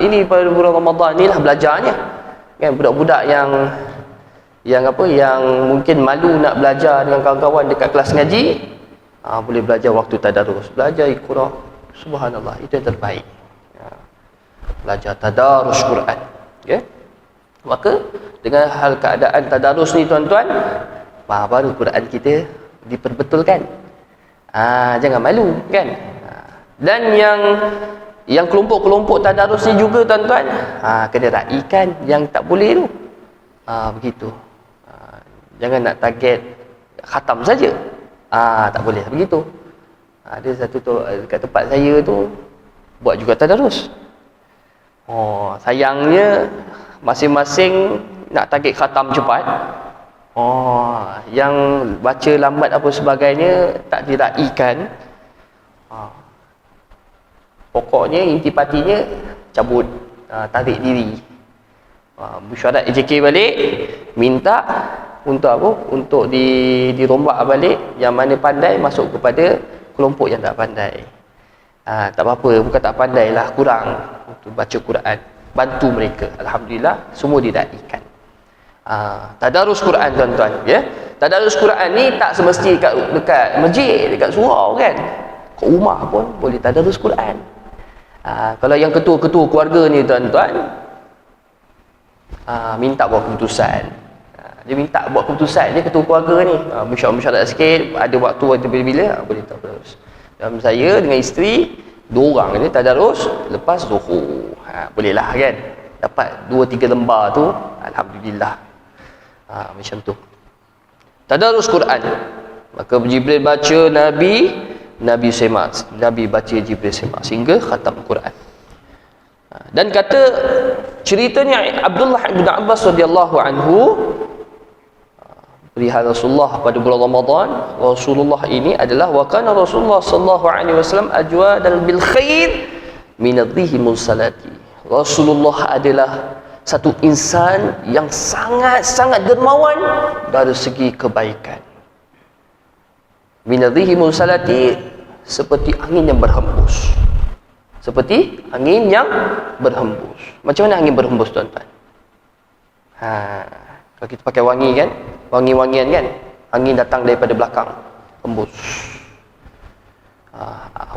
Ini pada bulan Ramadan ni lah belajarnya kan. Budak-budak yang mungkin malu nak belajar dengan kawan-kawan dekat kelas ngaji, boleh belajar waktu tadarus, belajar Iqra. Subhanallah, itu yang terbaik. Belajar tadarus Quran, okay? Maka dengan hal keadaan tadarus ni tuan-tuan, baru Quran kita diperbetulkan. Jangan malu kan. Dan yang kelompok-kelompok tadarus ni juga tuan-tuan, kena raikan yang tak boleh tu. Begitu. Jangan nak target khatam saja. Tak boleh begitu. Ada satu tu dekat tempat saya tu buat juga tadarus. Sayangnya masing-masing nak target khatam cepat. Yang baca lambat apa sebagainya tak diraikan. Pokoknya intipatinya cabut, tarik diri. Mesyuarat AJK balik, minta untuk apa? Untuk dirombak balik, yang mana pandai masuk kepada kelompok yang tak pandai. Tak apa-apa, bukan tak pandai lah, kurang untuk baca Quran. Bantu mereka. Alhamdulillah, semua diraikan. Tadarus Quran tuan-tuan, ya. Tadarus Quran ni tak semesti dekat masjid, dekat surau kan. Kat rumah pun boleh tadarus Quran. Kalau yang ketua-ketua keluarga ni tuan-tuan, minta buat keputusan. Dia minta buat keputusan, dia ketua keluarga ni, mesyuarat sikit, ada waktu bila-bila, boleh tadarus. Dalam saya dengan isteri, 2 orang ni tadarus lepas zuhur. Bolehlah kan, dapat 2-3 lembar tu, alhamdulillah. Macam tu tadarus Quran. Maka Jibril baca, Nabi semak, Nabi baca, Jibril semak sehingga khatam Quran. Dan kata ceritanya Abdullah bin Abbas radhiyallahu anhu, perihal Rasulullah pada bulan Ramadan, Rasulullah ini adalah wa kana Rasulullah sallallahu alaihi wasallam ajwadal bil khair min adhihi mursalati. Rasulullah adalah satu insan yang sangat-sangat dermawan dari segi kebaikan. Min adhihi mursalati, seperti angin yang berhembus. Seperti angin yang berhembus. Macam mana angin berhembus tuan-tuan? Kalau kita pakai wangi kan, wangi-wangian kan, angin datang daripada belakang, hembus.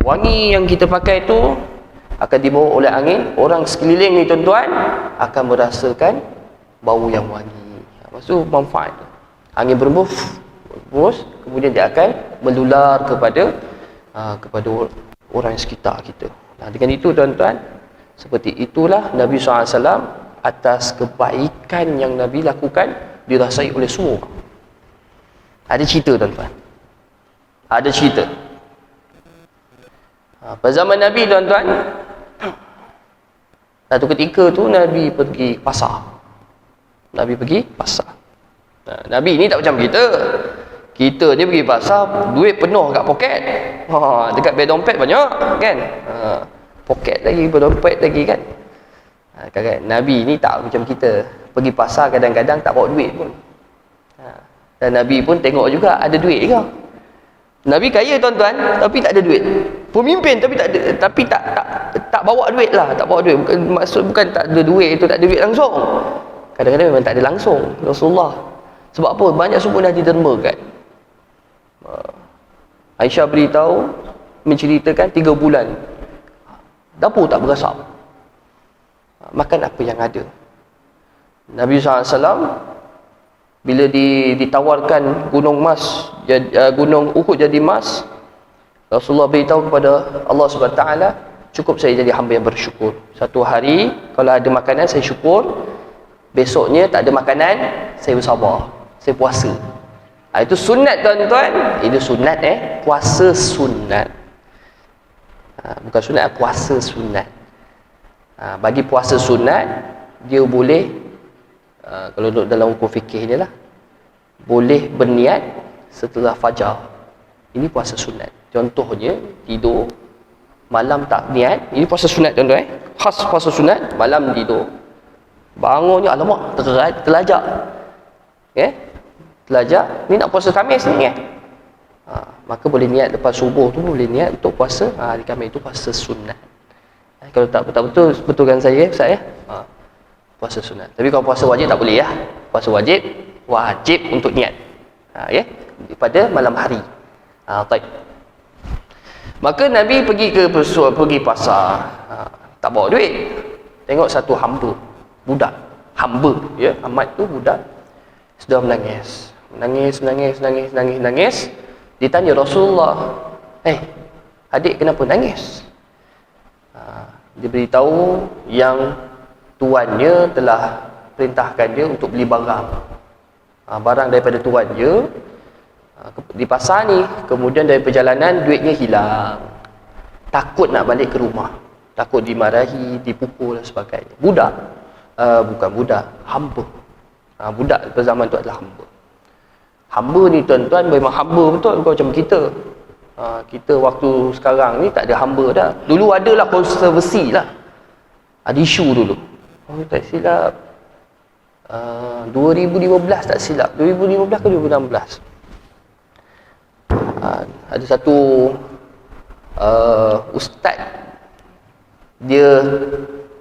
Wangi yang kita pakai tu akan dibawa oleh angin. Orang sekeliling ni tuan-tuan akan merasakan bau yang wangi. Maksud manfaat. Angin berembus, kemudian dia akan menular kepada orang sekitar kita. Dengan itu tuan-tuan, seperti itulah Nabi SAW atas kebaikan yang Nabi lakukan dirasai oleh semua orang. Ada cerita tuan-tuan. Ada cerita. Pada zaman Nabi tuan-tuan, satu ketika tu Nabi pergi pasar. Nabi pergi pasar. Nabi ni tak macam kita. Kita ni pergi pasar, duit penuh kat poket. Dekat beg dompet banyak kan. Poket lagi, berdompet lagi kan. Kan Nabi ni tak macam kita. Pergi pasar kadang-kadang tak bawa duit pun. Dan Nabi pun tengok juga ada duit ke. Nabi kaya tuan-tuan, tapi tak ada duit. Pemimpin tapi tak bawa duit lah, tak bawa duit. Bukan tak ada duit itu, tak ada duit langsung. Kadang-kadang memang tak ada langsung Rasulullah. Sebab apa? Banyak semua dah didermakan. Aisyah beritahu, menceritakan 3 bulan dapur tak berasap. Makan apa yang ada. Nabi SAW bila ditawarkan gunung Uhud jadi emas, Rasulullah beritahu kepada Allah SWT, cukup saya jadi hamba yang bersyukur. Satu hari kalau ada makanan saya syukur, besoknya tak ada makanan saya bersabar, saya puasa. Itu sunat tuan-tuan. Itu sunat puasa sunat. Bukan sunat, puasa sunat. Bagi puasa sunat, dia boleh kalau dalam hukum fikih ni lah, boleh berniat setelah fajar. Ini puasa sunat. Contohnya tidur malam tak niat, ini puasa sunat tuan-tuan. Khas puasa sunat, malam tidur, bangunnya alamak terlajak. Terlajak, ni nak puasa Khamis ni kan. Maka boleh niat lepas subuh tu, boleh niat untuk puasa hari Khamis. Itu puasa sunat. Kalau tak betul, betulkan saya Ustaz ya. Puasa sunat. Tapi kalau puasa wajib tak boleh ya. Puasa wajib untuk niat. Pada malam hari. Baik. Maka Nabi pergi pasar. Tak bawa duit. Tengok satu hamba, budak. Hamba ya, Ahmad tu budak. Sudah menangis. Ditanya Rasulullah, adik kenapa nangis? Dia beritahu yang tuannya telah perintahkan dia untuk beli barang daripada tuan dia di pasar ni. Kemudian dari perjalanan duitnya hilang, takut nak balik ke rumah, takut dimarahi, dipukul dan sebagainya. Budak, bukan budak, hamba. Budak pada zaman tu adalah hamba. Hamba ni tuan-tuan memang hamba betul, bukan macam kita. Kita waktu sekarang ni tak ada hamba dah. Dulu adalah kontroversi lah, ada isu dulu. Tak silap 2015 tak silap, 2015 ke 2016, ada satu ustaz, dia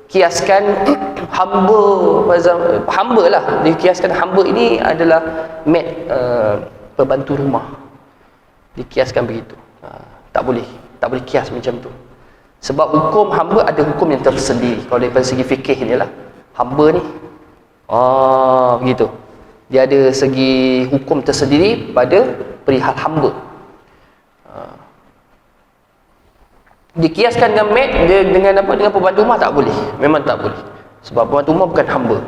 kiaskan hamba lah, dia kiaskan hamba ini adalah pembantu rumah. Dikiaskan begitu. Tak boleh kias macam tu. Sebab hukum hamba ada hukum yang tersendiri. Kalau daripada segi fikih ni lah, hamba ni begitu, dia ada segi hukum tersendiri pada perihal hamba. Dikiaskan dengan dengan pembantu rumah tak boleh. Memang tak boleh. Sebab pembantu rumah bukan hamba.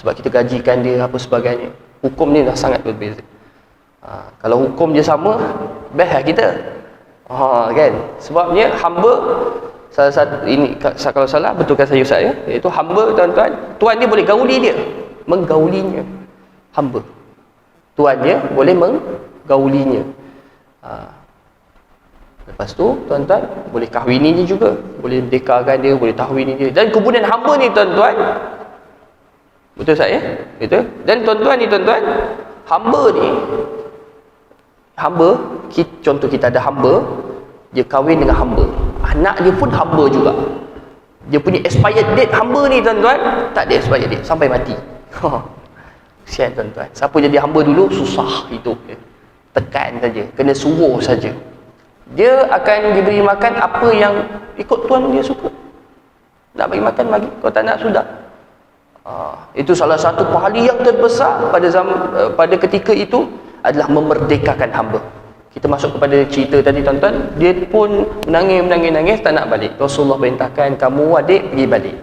Sebab kita gajikan dia apa sebagainya. Hukum ni dah sangat berbeza. Kalau hukum dia sama, best lah kita. Kan? Sebabnya hamba, salah satu ini, kalau salah betulkan saya Ustaz ya, iaitu hamba tuan-tuan, tuan dia boleh gauli dia, menggaulinya. Hamba, tuan dia boleh menggaulinya. Lepas tu tuan-tuan boleh kahwini dia juga, boleh dekarkan dia, boleh tahwini dia. Dan kemudian hamba ni tuan-tuan, betul Ustaz ya? Betul. Dan tuan-tuan ni tuan-tuan, hamba, contoh kita ada hamba, dia kahwin dengan hamba, anak dia pun hamba juga. Dia punya expired date hamba ni tuan-tuan, tak ada expired date sampai mati. Kesian tuan-tuan. Siapa jadi hamba dulu susah hidup dia. Tekan saja, kena suruh saja. Dia akan diberi makan apa yang ikut tuan dia suka. Nak bagi makan, bagi. Kalau tak nak, sudah. Itu salah satu pahala yang terbesar pada ketika itu adalah memerdekakan hamba. Kita masuk kepada cerita tadi tuan-tuan, dia pun menangis, tak nak balik. Rasulullah perintahkan, kamu adik pergi balik,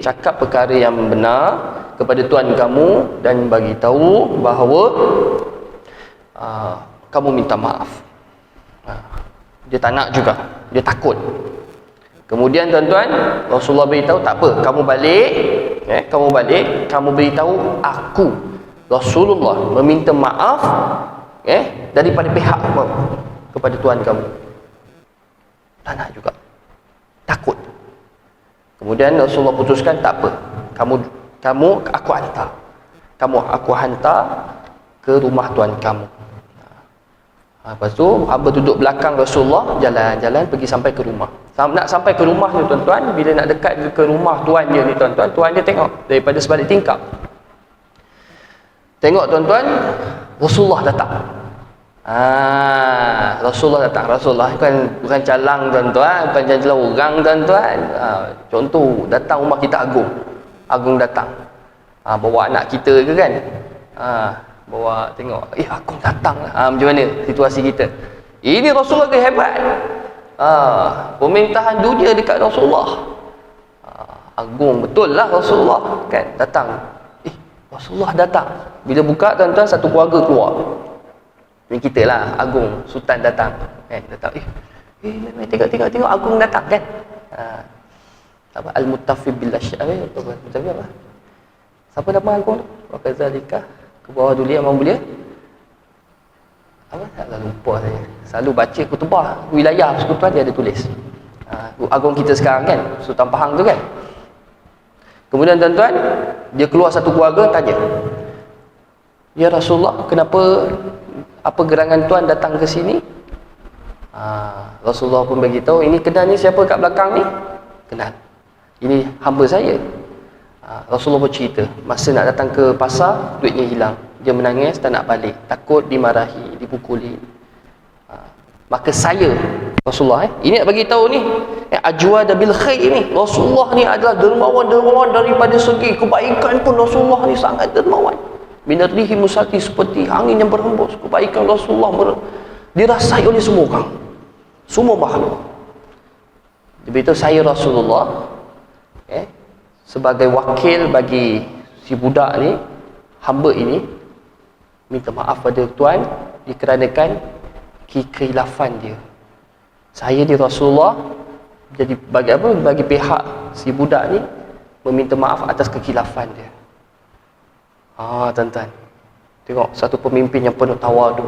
cakap perkara yang benar kepada tuan kamu dan bagi tahu bahawa kamu minta maaf. Dia tak nak juga, dia takut. Kemudian tuan-tuan, Rasulullah beritahu, tak apa, kamu balik, kamu beritahu aku Rasulullah meminta maaf daripada pihak kepada tuan kamu. Tak nak juga, takut. Kemudian Rasulullah putuskan, tak apa, kamu aku hantar ke rumah tuan kamu. Lepas tu hamba duduk belakang Rasulullah, jalan-jalan pergi sampai ke rumah. Nak sampai ke rumah ni tuan-tuan, bila nak dekat ke rumah tuan dia ni tuan-tuan, tuan dia tengok daripada sebalik tingkap. Tengok tuan-tuan, Rasulullah datang. Rasulullah datang. Rasulullah bukan calang tuan-tuan, bukan calang orang tuan-tuan. Contoh, datang rumah kita Agung datang. Bawa anak kita ke kan? Bawa tengok, Agung datang lah. Macam mana situasi kita? Ini Rasulullah ke hebat. Pemerintahan dunia dekat Rasulullah. Agung betul lah Rasulullah kan datang. Rasulullah datang. Bila buka tuan-tuan, satu keluarga keluar. Ini kita lah, Agung Sultan datang kan, datang. Tengok Agung datang kan. Al-Muttafib bil Asy'ari apa? Siapa nama Agung tu? Wa kadzalika ke bawah dulu yang mulia. Tak lupa saya. Selalu baca kutubah wilayah persekutuan, dia ada tulis. Agung kita sekarang kan, Sultan Pahang tu kan. Kemudian tuan-tuan, dia keluar satu keluarga tanya, ya Rasulullah, kenapa, apa gerangan tuan datang ke sini? Rasulullah pun beritahu, ini kenal ni siapa kat belakang ni? Kenal. Ini hamba saya. Rasulullah bercerita, masa nak datang ke pasar, duitnya hilang. Dia menangis, tak nak balik, takut dimarahi, dipukuli. Maka saya, Rasulullah ini nak bagi tahu ni, ajwad bil khair ni, Rasulullah ni adalah dermawan daripada segi kebaikan pun. Rasulullah ni sangat dermawan. Minarlihi musati, seperti angin yang berhembus. Kebaikan Rasulullah dirasai oleh semua orang, semua makhluk. Dia beritahu, saya Rasulullah sebagai wakil bagi si budak ni, hamba ini, minta maaf pada tuan dikarenakan kekhilafan dia. Saya di Rasulullah jadi bagi apa? Bagi pihak si budak ni meminta maaf atas kekhilafan dia. Tuan-tuan, tengok satu pemimpin yang penuh tawadu.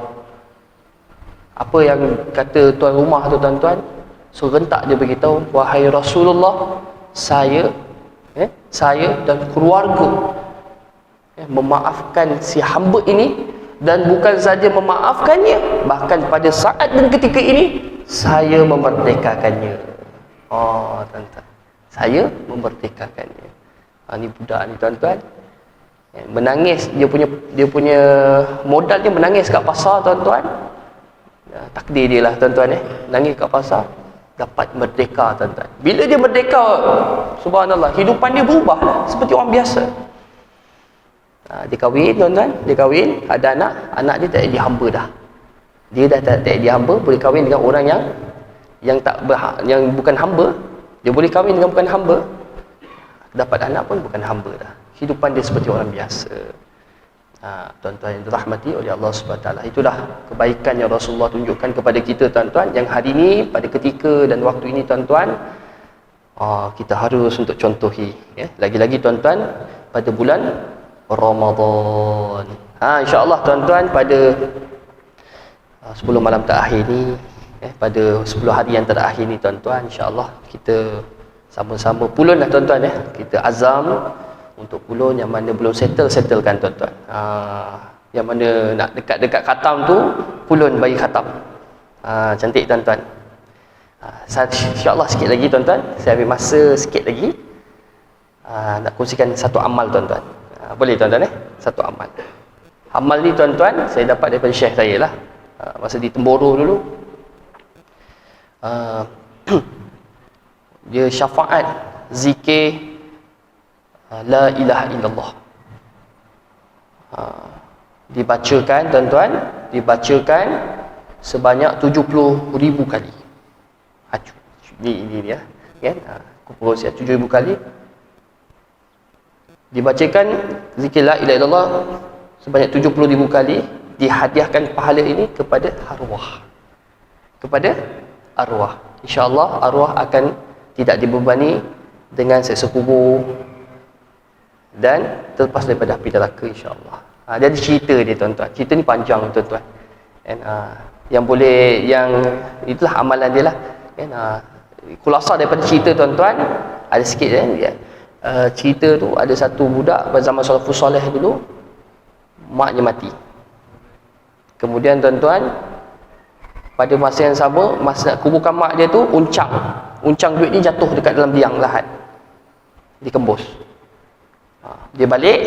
Apa yang kata tuan rumah tu tuan-tuan, serentak dia beritahu, wahai Rasulullah, saya dan keluarga memaafkan si hamba ini, dan bukan saja memaafkannya, bahkan pada saat dan ketika ini saya memerdekakannya. Tuan-tuan, saya memerdekakannya. Ni budak ni tuan-tuan, menangis, dia punya modal dia menangis kat pasar tuan-tuan. Takdir dia lah tuan-tuan, nangis kat pasar, dapat merdeka tuan-tuan. Bila dia merdeka, subhanallah, hidupan dia berubah lah, seperti orang biasa. Dia kahwin tuan-tuan, ada anak dia tak jadi hamba dah. Dia dah tak jadi hamba, boleh kahwin dengan orang yang bukan hamba. Dia boleh kahwin dengan bukan hamba, dapat anak pun bukan hamba dah. Hidupan dia seperti orang biasa. Tuan-tuan yang dirahmati oleh Allah SWT, itulah kebaikan yang Rasulullah tunjukkan kepada kita tuan-tuan, yang hari ini, pada ketika dan waktu ini tuan-tuan, kita harus untuk contohi. Lagi-lagi tuan-tuan, pada bulan Ramadan, insya-Allah tuan-tuan, pada 10 malam terakhir ni, pada 10 hari yang terakhir ni tuan-tuan, insya-Allah kita sama-sama pulun lah tuan-tuan, kita azam untuk pulun. Yang mana belum settlekan tuan-tuan, yang mana nak dekat-dekat khatam tu, pulun bagi khatam. Cantik tuan-tuan. InsyaAllah sikit lagi tuan-tuan, saya ambil masa sikit lagi, nak kongsikan satu amal tuan-tuan. Boleh tuan-tuan, satu amal. Amal ni tuan-tuan, saya dapat daripada syekh saya lah, masa di Temboro dulu. uh, dia syafaat zikir la ilaha illallah. Dibacakan tuan-tuan, dibacakan sebanyak 70,000 kali. Ini ya, kan? Kumpul 7,000 kali. Dibacakan zikir la ilaha illallah sebanyak 70,000 kali, dihadiahkan pahala ini kepada arwah. Kepada arwah. InsyaAllah arwah akan tidak dibebani dengan seksa kubur dan terlepas daripada api neraka, insyaAllah. Jadi cerita dia tuan-tuan. Cerita ni panjang tuan-tuan. Yang boleh, yang itulah amalan dia lah. Khulasa daripada cerita tuan-tuan, ada sikit kan ya. Cerita tu ada satu budak pada zaman salafus soleh dulu, maknya mati. Kemudian tuan-tuan, pada masa yang sama, masa nak kuburkan mak dia tu, uncang duit ni jatuh dekat dalam liang lahat, dikembus. Dia balik,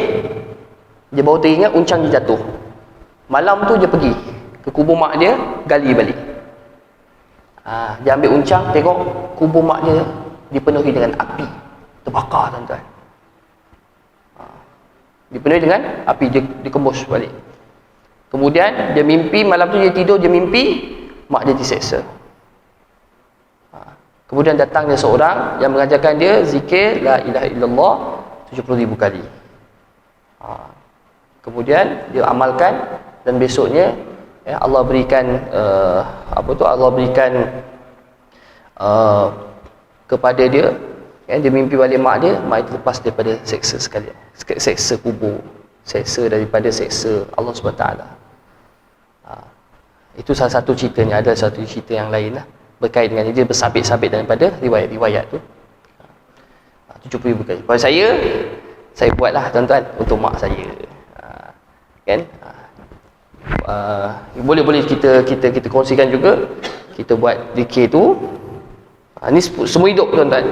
dia baru teringat uncang dia jatuh. Malam tu dia pergi ke kubur mak dia, gali balik. Dia ambil uncang, tengok kubur mak dia dipenuhi dengan api, terbakar tuan-tuan. Dipenuhi dengan api, dia dikembus balik. Kemudian dia mimpi, malam tu dia tidur, dia mimpi mak dia diseksa. Kemudian datangnya seorang yang mengajarkan dia zikir la ilaha illallah 70,000 kali. Kemudian dia amalkan, dan besoknya Allah berikan Allah berikan kepada dia, dia mimpi balik mak dia lepas daripada seksa sekalian, seksa kubur, seksa daripada seksa Allah SWT. Itu salah satu ceritanya. Ada satu cerita yang lain lah berkait dengan dia, bersabit-sabit daripada riwayat-riwayat tu. 70,000 kali. Pada saya buatlah tuan-tuan untuk mak saya. Kan? Boleh kita kongsikan juga. Kita buat zikir tu. Ni semua hidup tuan-tuan.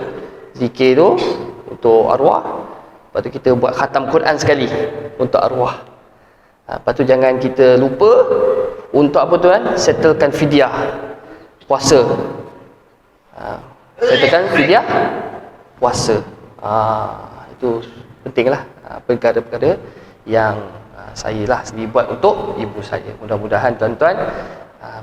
Zikir tu untuk arwah. Lepas tu kita buat khatam Quran sekali untuk arwah. Lepas tu jangan kita lupa untuk apa tuan? Settlekan fidyah puasa. Settlekan fidyah puasa. Itu pentinglah. Perkara-perkara yang saya lah sendiri buat untuk ibu saya. Mudah-mudahan tuan-tuan,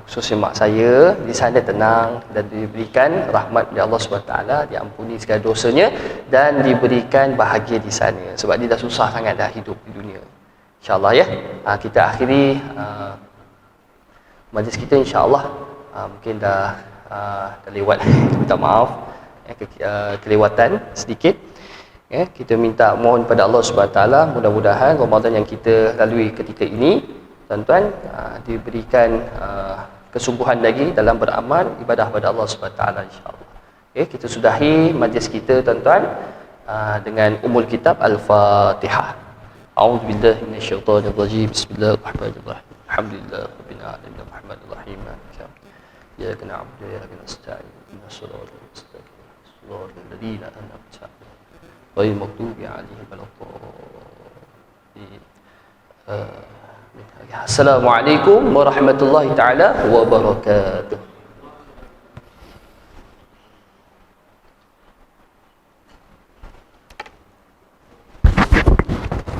khususnya mak saya, di sana tenang dan diberikan rahmat oleh Allah SWT, diampuni segala dosanya dan diberikan bahagia di sana. Sebab dia dah susah sangat dah hidup di dunia. InsyaAllah ya. Kita akhiri majlis kita insyaAllah. Mungkin dah lewat. Minta maaf kelewatan sedikit. Kita minta mohon pada Allah SWT, mudah-mudahan Ramadan yang kita lalui ketika ini tuan-tuan diberikan kesungguhan lagi dalam beramal ibadah pada Allah SWT, insyaAllah. Kita sudahi majlis kita tuan-tuan dengan umul kitab Al-Fatihah. A'udzubillahi minasyaitonirrajim. Bismillahirrahmanirrahim. Alhamdulillah rabbil alamin arrahmanir rahim. Iyyaka na'budu wa iyyaka nasta'in. Ihdinas siratal mustaqim. Siratal ladzina an'amta 'alaihim ghairil maghdubi 'alaihim waladdallin. Assalamualaikum warahmatullahi taala wabarakatuh.